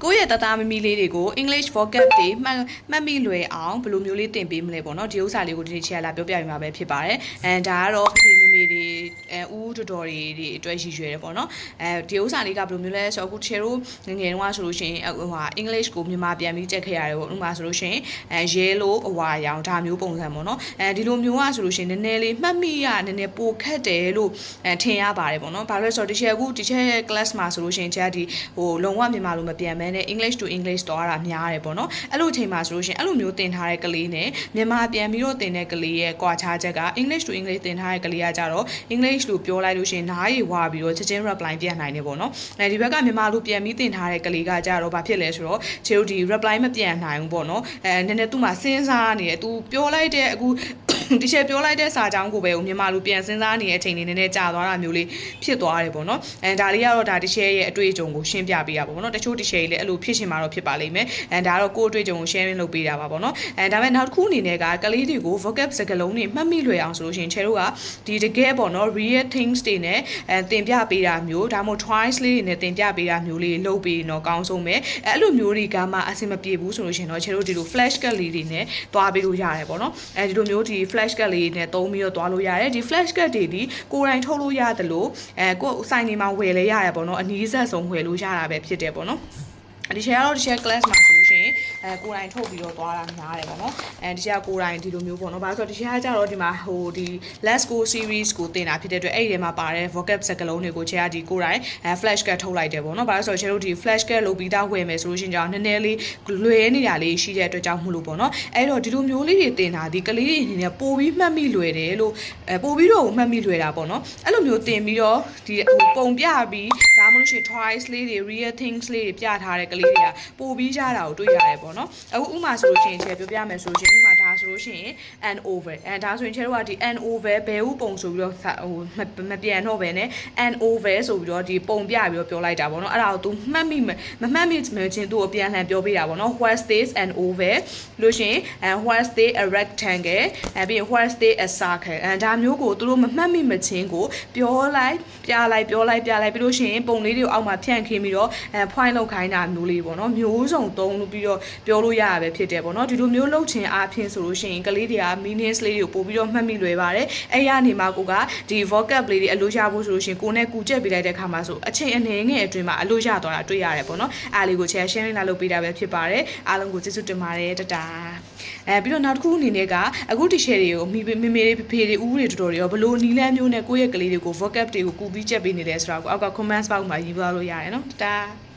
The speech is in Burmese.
ကိုယ့်ရဲ့တသားမမီလေးတွေကို English vocab တွေမှတ်မိလွယ်အောင်ဘယ်လိုမျိုးလေးသင်ပေးမလဲပေါ့နော်ဒီဥစ္စာလေးကိုဒီနေ့ချက်လာပြောပြပြမှာပဲဖြစ်ပါတယ်ဒါကတော့ဖေဖေမေမေတွေဦးတော်တော်တွေအတွက်ရည်ရွယ်တယ်ပေါ့နော်ဒီဥစ္စာလေးကဘယ်လိုမျိုးလဲဆိုတော့အခုချေတို့ငယ်တုန်းကဆိုလို့ရှိရင်English ကိုမြန်မာပြန်ပြီးတက်ခဲ့ရတယ်ပေါ့ဥပမာဆိုလို့ရှိရင်yellow အဝါရောင်ဒါမျိုးပုံစံပေါ့နော်ဒီလိုမျိုးကဆိုလို့ရှိရင်နည်းနည်းလေးမှတ်မိရနည်းနည်းပိုခက်တယ်လို့ထင်ရပါတယ်ပေါ့နော်ဘာလို့လဲဆိုတော့ဒီချက်အခုဒီချက် class မှာဆိုလို့ရှိရင်ချက်ဒီလုံးဝမြန်မာလိုမပြန်မဲနဲ့ English to English တော့တာများတယ်ပေါ့နော်အဲ့လိုအချိန်မှာဆိုလို့ရှိရင်အဲ့လိုမျိုးသင်ထားတဲ့ကလေးနဲ့မြန်မာပြန်ပြီးတော့သင်တဲ့ကလေးရဲ့ကွာခြားချက်က English to English သင်ထားတဲ့ကလေးကကြတော့ English လို့ပြောလိုက်လို့ရှိရင်နားရည်ဝါပြီးတော့ချက်ချင်း reply ပြန်နိုင်တယ်ပေါ့နော်ဒီဘက်ကမြန်မာလိုပြန်ပြီးသင်ထားတဲ့ကလေးကကြတော့ဘာဖြစ်လဲဆိုတော့ခြေတို့ဒီ reply မပြန်နိုင်ဘူးပေါ့နော်နည်းနည်းသူ့မှာစဉ်းစားနေတယ်သူပြောလိုက်တဲ့အခုဒီချက်ပြောလိုက်တဲ့စာကြောင်းကိုပဲမြန်မာလိုပြန်စဉ်းစားနေတဲ့အချိန်လေးနည်းနည်းကြာသွားတာမျိုးလေးဖြစ်သွားတယ်ပေါ့နော်ဒါလေးကတော့ဒါဒီချက်ရဲ့အတွေ့အကြုံကိုရှင်းပြပေးတာပေါ့နော်တချို့ဒီချက်ကြီးလည်းအဲ့လိုဖြစ်ရှင်မှာတော့ဖြစ်ပါလိမ့်မယ်ဒါကတော့ကိုယ့်အတွေ့အကြုံကို sharing လုပ်ပေးတာပါပေါ့နော်ဒါပေမဲ့နောက်တစ်ခုအနေနဲ့ကကလေးတွေကို vocab စကားလုံးတွေမှတ်မိလွယ်အောင်ဆိုလို့ရှိရင်ချက်တို့ကဒီတကယ်ပေါ့နော် real things တွေနဲ့သင်ပြပေးတာမျိုးဒါမှမဟုတ် twice လေးတွေနဲ့သင်ပြပေးတာမျိုးလေးလုပ်ပေးတော့ကောင်းဆုံးပဲအဲ့လိုမျိုးတွေကမှအဆင်မပြေဘူးဆိုလို့ရှိရင်တော့ချက်တို့ဒီလို flash card လေးတွေနဲ့တွားပေးလို့ရတယ်ပေါ့နော်ဒီလိုမျိုးဒီ flash card လေးနဲ့သုံးပြီးတော့တွားလို့ရတယ်ဒီ flash card တွေဒီကိုယ်တိုင်ထုတ်လို့ရတယ်လို့ကိုယ်ဆိုင်နေမှာဝယ်လဲရတယ်ပေါ့နော်အနည်းဆက်ဆုံးဝယ်လို့ရတာပဲဖြစ်တယ်ပေါ့နော်ဒီချက်ကတော့ဒီချက် class မှာဆိုလို့ရှိရင်ကိုယ်တိုင်ထုတ်ပြီးတော့သွားတာများတယ်ပေါ့နော်ဒီချက်ကကိုယ်တိုင်ဒီလိုမျိုးပေါ့နော်ဘာလို့ဆိုတော့ဒီချက်ကကြတော့ဒီမှာဒီ Let's Go series ကိုသင်တာဖြစ်တဲ့အတွက်အဲ့ဒီထဲမှာပါတဲ့ vocab စကားလုံးတွေကိုချက်ကဒီကိုယ်တိုင်flash card ထုတ်လိုက်တယ်ပေါ့နော်ဘာလို့ဆိုတော့ချက်တို့ဒီ flash card လုပ်ပြီးသားဝယ်မယ်ဆိုလို့ရှိရင်ကြောင့်နည်းနည်းလေးလွယ်နေတာလေးရှိတဲ့အတွက်ကြောင့်မလို့ပေါ့နော်အဲ့တော့ဒီလိုမျိုးလေးတွေသင်တာဒီကလေးတွေအနေနဲ့ပို့ပြီးမှတ်မိလွယ်တယ်လို့ပို့ပြီးတော့မှတ်မိလွယ်တာပေါ့နော်အဲ့လိုမျိုးသင်ပြီးတော့ဒီပုံပြပြီးဒါမှမဟုတ်ရှင် twice လေးတွေ real things လေးတွေပြထားတဲ့ကလေးတွေကပို့ပြီးကြတာကိုတွေ့ရတယ်ပေါ့နော်အခုဥမာဆိုလို့ရှိရင်ချက်ပြောပြမယ်ဆိုလို့ရှိရင်ဥမာဒါဆိုလို့ရှိရင် and over ဒါဆိုရင်ချက်တို့ကဒီ and over ဘယ်ဥပုံဆိုပြီးတော့မပြန်တော့ပဲနဲ့ and over ဆိုပြီးတော့ဒီပုံပြပြီးတော့ပြောလိုက်တာပေါ့နော်အဲ့ဒါကို तू မှတ်မိမမှတ်မိချင်း तू အပြန်လှန်ပြောပေးတာပေါ့နော် what's this and over လို့ရှိရင် what's this a rectangle ပြီးရင် what's this a circle ဒါမျိုးကိုသူတို့မမှတ်မိမချင်းကိုပြောလိုက်ပြလိုက်ပြီးလို့ရှိရင်ပုံလေးတွေကိုအောက်မှာဖြန့်ခင်းပြီးတော့point လောက်ခိုင်းတာမျိုးလေးပေါ့နော်မျိုးစုံသုံးလို့ပြီးတော့ပြောလို့ရတာပဲဖြစ်တယ်ပေါ့နော်ဒီလိုမျိုးလုပ်ချင်အားဖြင့်ဆိုလို့ရှိရင်ကလေးတွေက meanings လေးတွေကိုပို့ပြီးတော့မှတ်မိလွယ်ပါတယ်အဲ့ရနေမှာကိုကဒီ vocab လေးတွေအလို့ရဖို့ဆိုလို့ရှိရင်ကိုနဲ့ကူချက်ပေးလိုက်တဲ့ခါမှာဆိုအချိန်အနေငယ်အတွင်းမှာအလို့ရသွားတာတွေ့ရတယ်ပေါ့နော်အားလေးကို sharing လာလုပ်ပေးတာပဲဖြစ်ပါတယ်အားလုံးကိုကျေးဇူးတင်ပါတယ်တတာပြီးတော့နောက်တစ်ခုအနေနဲ့ကအခုဒီ share တွေကိုမေမေတွေဖေဖေတွေဦးတွေတော်တော်တွေရောဘလို့နီလန်းမျိုးနဲ့ကိုယ့်ရဲ့ကလေးတွေကို vocab တွေကိုကူပြီးချက်ပေးနေလဲဆိုတော့အောက်က comments box မှာရေးသွားလို့ရတယ်နော်တတာ